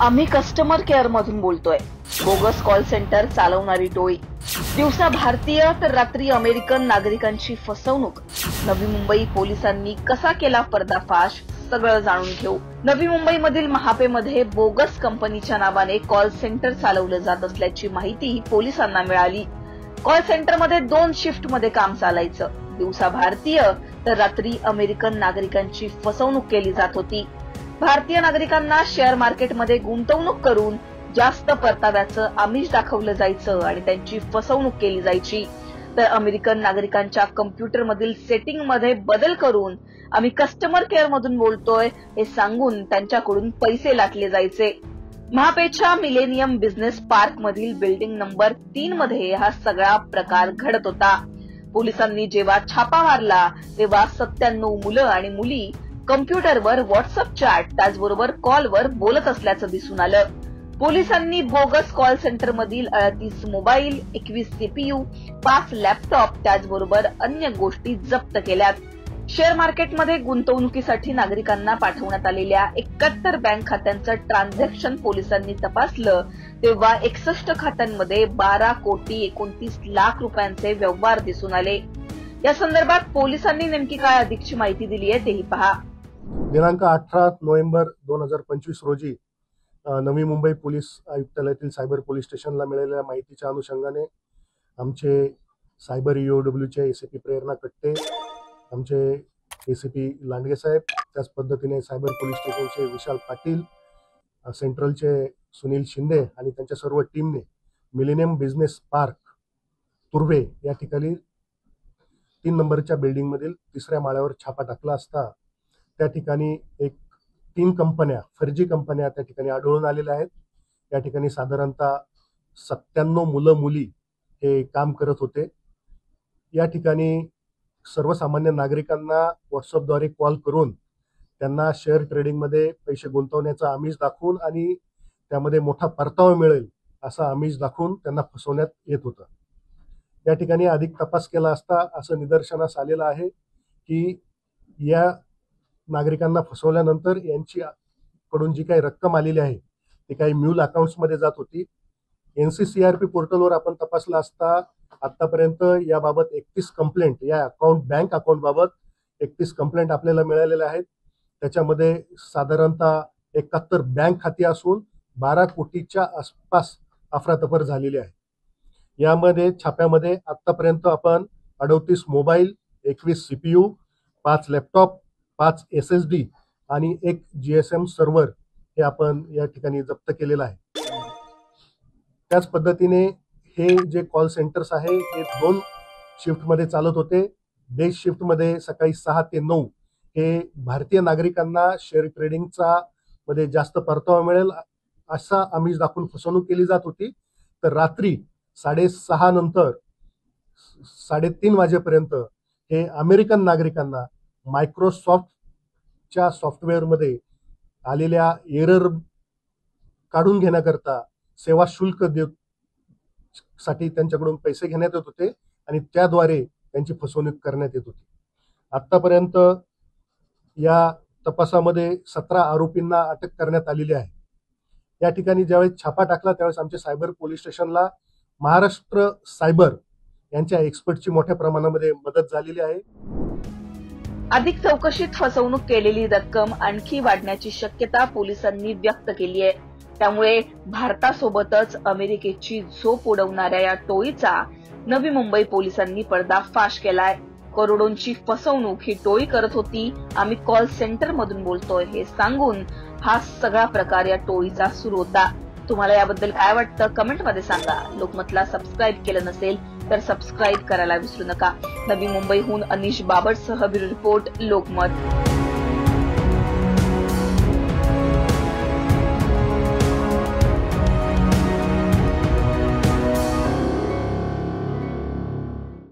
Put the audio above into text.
आम्ही customer care मधून बोलतोय। बोगस कॉल सेंटर चालवणारी टोळी। दिवसा भारतीय तर रात्री अमेरिकन नागरिकांची फसवणूक। नवी मुंबई पोलिसांनी कसा केला पर्दाफाश, सगळं जाणून घेऊ। नवी मुंबईमधील महापेमध्ये बोगस कंपनीच्या नावाने कॉल सेंटर चालवलं जात असल्याची माहिती पोलिसांना मिळाली। कॉल सेंटरमध्ये 2 शिफ्ट मध्ये काम चालायचं। दिवसा भारतीय तर रात्री अमेरिकन नागरिकांची फसवणूक केली जात होती। भारतीय नागरिकांना शेअर मार्केटमध्ये गुंतवणूक करून जास्त परताव्याचं आमिष दाखवलं जायचं आणि त्यांची फसवणूक केली जायची। तर अमेरिकन नागरिकांच्या कम्प्युटरमधील सेटिंगमध्ये बदल करून आम्ही कस्टमर केअर मधून बोलतोय हे सांगून त्यांच्याकडून पैसे लाटले जायचे। महापेच्या मिलेनियम बिझनेस पार्क मधील बिल्डिंग नंबर 3 मध्ये हा सगळा प्रकार घडत होता। पोलिसांनी जेव्हा छापा मारला तेव्हा 97 मुलं आणि मुली कम्प्युटरवर व्हॉट्सअप चॅट त्याचबरोबर कॉलवर बोलत असल्याचं दिसून आलं। पोलिसांनी बोगस कॉल सेंटर मधील 38 मोबाईल, 21 सीपीयू, 5 लॅपटॉप त्याचबरोबर अन्य गोष्टी जप्त केल्यात। शेअर मार्केटमध्ये गुंतवणुकीसाठी नागरिकांना पाठवण्यात आलेल्या 71 बँक खात्यांचं ट्रान्झॅक्शन पोलिसांनी तपासलं तेव्हा 61 खात्यांमध्ये 12 कोटी 29 लाख रुपयांचे व्यवहार दिसून आले। या संदर्भात पोलिसांनी नेमकी काय अधिकची माहिती दिली आहे तेही पहा। दिनांक 18 नोव्हेंबर 2025 रोजी Navi Mumbai police आयुक्तालयातील cyber police स्टेशनला मिळालेल्या माहितीच्या अनुषंगाने आमचे सायबर ईओडब्ल्यूचे एसीपी प्रेरणा कट्टे, आमचे एसीपी लांडगे साहेब, त्याच पद्धतीने सायबर पोलीस स्टेशनचे विशाल पाटील, सेंट्रलचे सुनील शिंदे आणि त्यांच्या सर्व टीमने मिलेनियम बिझनेस पार्क तुर्वे या ठिकाणी 3 नंबरच्या बिल्डिंग मधील 3ऱ्या माळ्यावर छापा टाकला असता त्या ठिकाणी 3 कंपन्या, फर्जी कंपन्या त्या ठिकाणी आढळून आलेल्या आहेत। या ठिकाणी साधारणतः 97 मुलं मुली हे काम करत होते। या ठिकाणी सर्वसामान्य नागरिकांना व्हॉट्सअपद्वारे कॉल करून त्यांना शेअर ट्रेडिंगमध्ये पैसे गुंतवण्याचा आमिष दाखवून आणि त्यामध्ये मोठा परतावा मिळेल असा आमिष दाखवून त्यांना फसवण्यात येत होतं। या ठिकाणी अधिक तपास केला असता असं निदर्शनास आलेलं आहे की या नागरिकांना फसवल्यानंतर यांची कडून जी काही रक्कम आलेली आहे ती काही म्यूल अकाउंट्समध्ये जात होती। एनसीसीआरपी पोर्टलवर आपण तपासला असता आतापर्यंत याबाबत 31 कंप्लेंट, या बँक अकाउंट बाबत 31 कंप्लेंट आपल्याला मिळालेल्या आहेत। त्याच्यामध्ये साधारणतः 71 बँक खाती असून 12 कोटीच्या आसपास अफरातफर झालेली आहे। यामध्ये छाप्यामध्ये आतापर्यंत आपण 38 मोबाईल, 21 सीपीयू, 5 लॅपटॉप, 5 SSD आणि 1 GSM सर्व्हर हे आपण या ठिकाणी जप्त केलेलं आहे। त्याच पद्धतीने हे जे कॉल सेंटर्स आहे हे 2 शिफ्टमध्ये चालत होते। डे शिफ्टमध्ये सकाळी 6 ते 9 हे भारतीय नागरिकांना शेअर ट्रेडिंगचा मध्ये जास्त परतावा मिळेल असा आमिष दाखवून फसवणूक केली जात होती। तर रात्री 6:30 नंतर 3:30 वाजेपर्यंत हे अमेरिकन नागरिकांना मायक्रोसॉफ्टच्या सॉफ्टवेअरमध्ये आलेल्या एरर काढून घेण्याकरता सेवा शुल्क साठी त्यांच्याकडून पैसे घेण्यात येत होते आणि त्याद्वारे त्यांची फसवणूक करण्यात येत होती। आतापर्यंत या तपासामध्ये 17 आरोपींना अटक करण्यात आलेली आहे। या ठिकाणी ज्यावेळेस छापा टाकला त्यावेळेस आमच्या सायबर पोलीस स्टेशनला महाराष्ट्र सायबर यांच्या एक्सपर्टची मोठ्या प्रमाणामध्ये मदत झालेली आहे। अधिक चौकशीत फसवणूक केलेली रक्कम आणखी वाढण्याची शक्यता पोलिसांनी व्यक्त केली आहे। त्यामुळे भारतासोबतच अमेरिकेची झोप उडवणाऱ्या या टोळीचा नवी मुंबई पोलिसांनी पर्दाफाश केलाय। करोडोंची फसवणूक ही टोळी करत होती। आम्ही कॉल सेंटर मधून बोलतोय हे सांगून हा सगळा प्रकार या टोळीचा सुरू होता। तुम्हाला याबद्दल काय वाटतं कमेंटमध्ये सांगा। लोकमतला सबस्क्राईब केलं नसेल तर सबस्क्राईब करायला विसरू नका। नवी मुंबईहून अनिश बाबरसह ब्युरो रिपोर्ट, लोकमत।